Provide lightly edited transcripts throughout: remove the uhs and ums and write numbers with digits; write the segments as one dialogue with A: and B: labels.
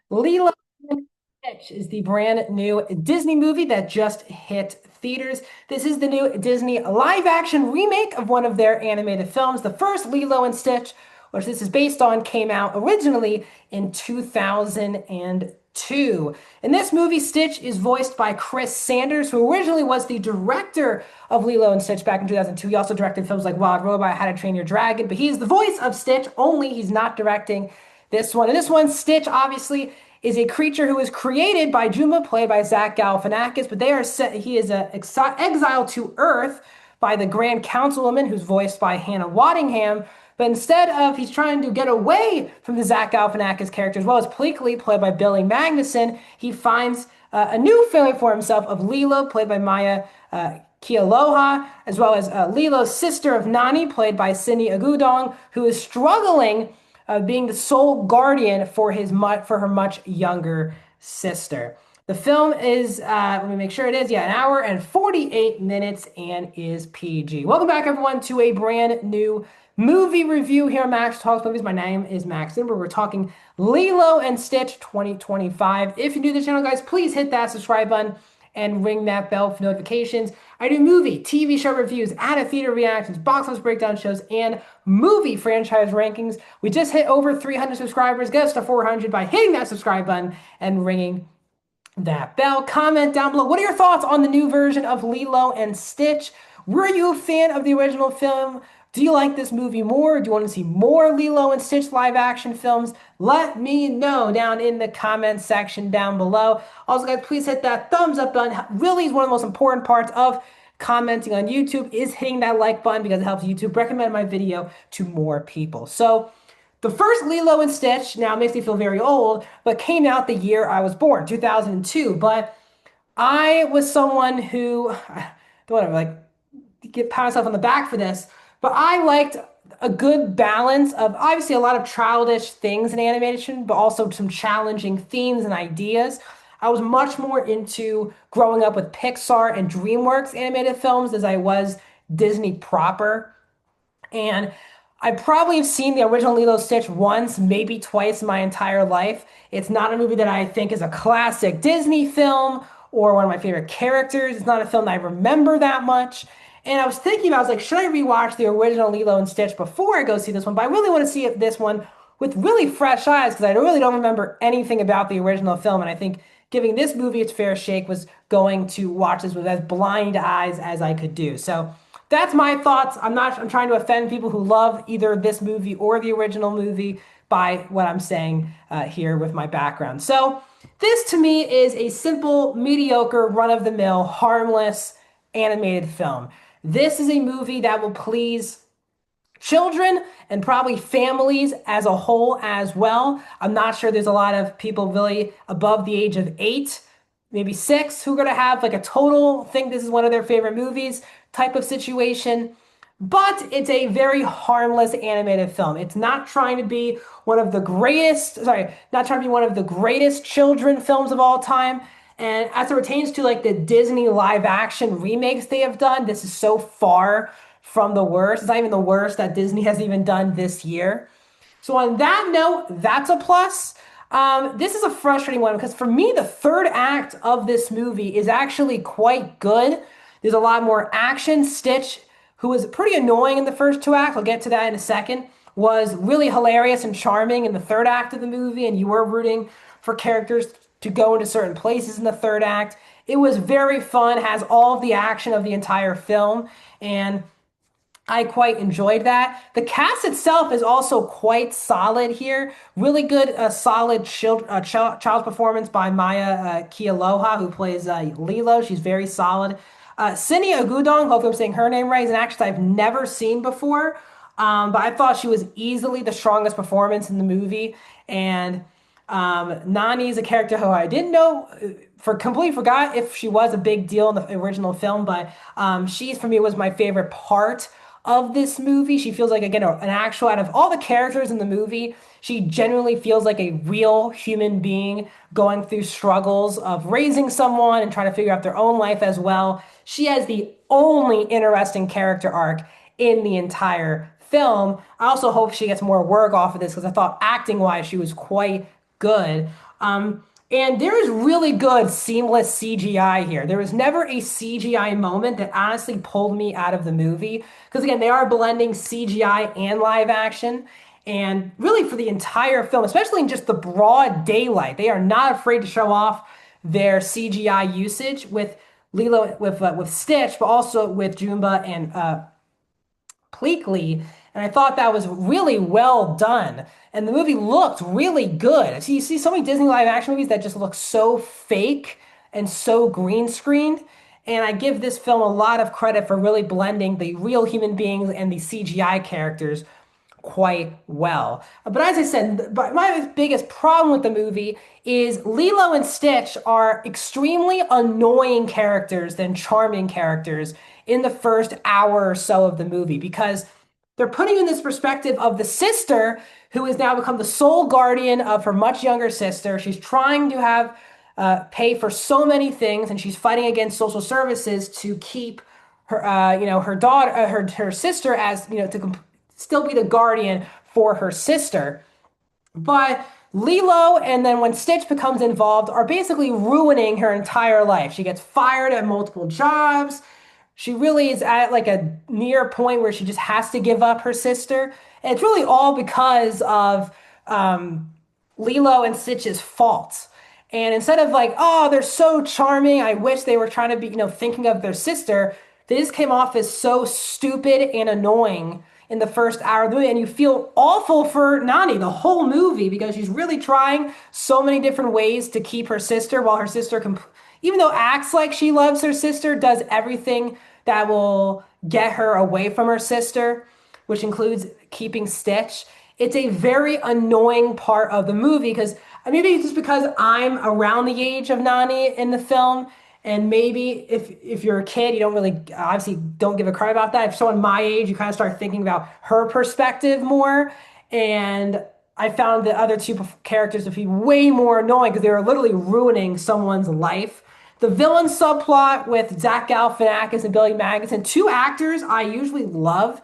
A: Lilo and Stitch is the brand new Disney movie that just hit theaters. This is the new Disney live action remake of one of their animated films. The first Lilo and Stitch, which this is based on, came out originally in 2002. In this movie, Stitch is voiced by Chris Sanders, who originally was the director of Lilo and Stitch back in 2002. He also directed films like Wild Robot, How to Train Your Dragon, but he is the voice of Stitch, only he's not directing this one. And this one, Stitch, obviously, is a creature who is created by Juma, played by Zach Galifianakis, but they are set, he is exiled to Earth by the Grand Councilwoman, who's voiced by Hannah Waddingham. But instead of, he's trying to get away from the Zach Galifianakis character, as well as Pleakley, played by Billy Magnuson, he finds a new family for himself of Lilo, played by Maya Kealoha, as well as Lilo's sister of Nani, played by Cindy Agudong, who is struggling being the sole guardian for for her much younger sister. The film is, let me make sure it is, yeah, an hour and 48 minutes and is PG. Welcome back, everyone, to a brand new movie review here on Max Talks Movies. My name is Max Zimber. We're talking Lilo and Stitch 2025. If you're new to the channel, guys, please hit that subscribe button and ring that bell for notifications. I do movie, TV show reviews, out of theater reactions, box office breakdown shows, and movie franchise rankings. We just hit over 300 subscribers. Get us to 400 by hitting that subscribe button and ringing that bell. Comment down below. What are your thoughts on the new version of Lilo and Stitch? Were you a fan of the original film? Do you like this movie more? Do you want to see more Lilo and Stitch live action films? Let me know down in the comment section down below. Also, guys, please hit that thumbs up button. Really is one of the most important parts of commenting on YouTube is hitting that like button because it helps YouTube recommend my video to more people. So, the first Lilo and Stitch, now it makes me feel very old, but came out the year I was born, 2002. But I was someone who, I don't want to like get pat myself on the back for this, but I liked a good balance of obviously a lot of childish things in animation, but also some challenging themes and ideas. I was much more into growing up with Pixar and DreamWorks animated films as I was Disney proper. And I probably have seen the original Lilo Stitch once, maybe twice in my entire life. It's not a movie that I think is a classic Disney film or one of my favorite characters. It's not a film that I remember that much. And I was thinking about, I was like, should I rewatch the original Lilo and Stitch before I go see this one? But I really want to see this one with really fresh eyes because I really don't remember anything about the original film. And I think giving this movie its fair shake was going to watch this with as blind eyes as I could do. So that's my thoughts. I'm trying to offend people who love either this movie or the original movie by what I'm saying here with my background. So this to me is a simple, mediocre, run-of-the-mill, harmless animated film. This is a movie that will please children and probably families as a whole as well. I'm not sure there's a lot of people really above the age of 8, maybe 6, who are going to have like a total think this is one of their favorite movies type of situation. But it's a very harmless animated film. It's not trying to be one of the greatest, sorry, not trying to be one of the greatest children films of all time. And as it pertains to like the Disney live action remakes they have done, this is so far from the worst. It's not even the worst that Disney has even done this year. So on that note, that's a plus. This is a frustrating one because for me, the third act of this movie is actually quite good. There's a lot more action. Stitch, who was pretty annoying in the first two acts, I'll get to that in a second, was really hilarious and charming in the third act of the movie, and you were rooting for characters to go into certain places in the third act. It was very fun, has all of the action of the entire film, and I quite enjoyed that. The cast itself is also quite solid here. Really good, solid child's performance by Maya Kealoha, who plays Lilo. She's very solid. Cindy Agudong, hopefully I'm saying her name right, is an actress I've never seen before. But I thought she was easily the strongest performance in the movie. And Nani is a character who I didn't know, for completely forgot if she was a big deal in the original film, but she's for me was my favorite part of this movie. She feels like again an actual out of all the characters in the movie, she genuinely feels like a real human being going through struggles of raising someone and trying to figure out their own life as well. She has the only interesting character arc in the entire film. I also hope she gets more work off of this because I thought acting wise she was quite good. And there is really good seamless CGI here. There was never a CGI moment that honestly pulled me out of the movie. Because again, they are blending CGI and live action. And really for the entire film, especially in just the broad daylight, they are not afraid to show off their CGI usage with Lilo, with Stitch, but also with Jumba and Pleakley, and I thought that was really well done. And the movie looked really good. So you see so many Disney live action movies that just look so fake and so green screened. And I give this film a lot of credit for really blending the real human beings and the CGI characters quite well. But as I said, but my biggest problem with the movie is Lilo and Stitch are extremely annoying characters than charming characters in the first hour or so of the movie because they're putting you in this perspective of the sister who has now become the sole guardian of her much younger sister. She's trying to have pay for so many things, and she's fighting against social services to keep her, her daughter, her sister as to still be the guardian for her sister. But Lilo and then when Stitch becomes involved are basically ruining her entire life. She gets fired at multiple jobs. She really is at like a near point where she just has to give up her sister. And it's really all because of Lilo and Stitch's fault. And instead of like, oh, they're so charming, I wish they were trying to be, thinking of their sister, they just came off as so stupid and annoying in the first hour of the movie. And you feel awful for Nani the whole movie because she's really trying so many different ways to keep her sister while her sister, even though acts like she loves her sister, does everything that will get her away from her sister, which includes keeping Stitch. It's a very annoying part of the movie because maybe it's just because I'm around the age of Nani in the film. And maybe if you're a kid, you don't really obviously don't give a crap about that. If someone my age, you kind of start thinking about her perspective more. And I found the other two characters to be way more annoying because they were literally ruining someone's life. The villain subplot with Zach Galifianakis and Billy Magnussen, two actors I usually love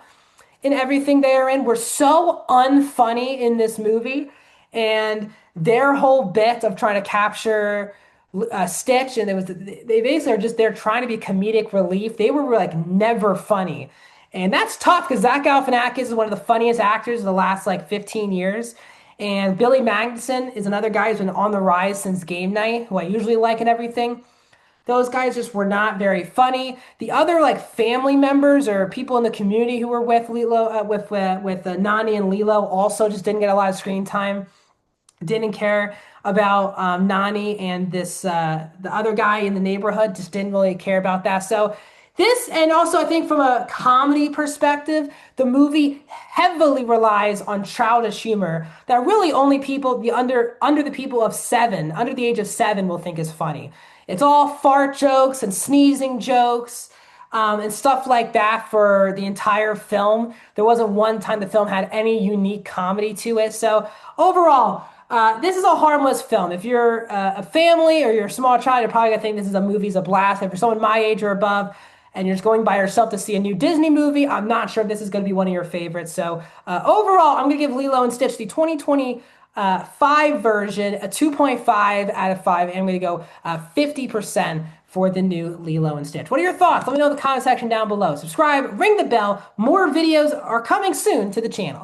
A: in everything they are in, were so unfunny in this movie. And their whole bit of trying to capture Stitch, and they basically are just there trying to be comedic relief. They were like never funny. And that's tough because Zach Galifianakis is one of the funniest actors of the last like 15 years. And Billy Magnussen is another guy who's been on the rise since Game Night, who I usually like and everything. Those guys just were not very funny. The other like family members or people in the community who were with Lilo, with Nani and Lilo, also just didn't get a lot of screen time. Didn't care about Nani and this the other guy in the neighborhood. Just didn't really care about that. So this, and also I think from a comedy perspective, the movie heavily relies on childish humor that really only people the under the people of seven, under the age of seven, will think is funny. It's all fart jokes and sneezing jokes. And stuff like that for the entire film. There wasn't one time the film had any unique comedy to it. So overall, this is a harmless film. If you're a family or you're a small child, you're probably gonna think this is a movie's a blast. If you're someone my age or above, and you're just going by yourself to see a new Disney movie, I'm not sure if this is going to be one of your favorites. So overall, I'm going to give Lilo and Stitch the 2025 version a 2.5 out of 5. And I'm going to go 50% for the new Lilo and Stitch. What are your thoughts? Let me know in the comment section down below. Subscribe, ring the bell. More videos are coming soon to the channel.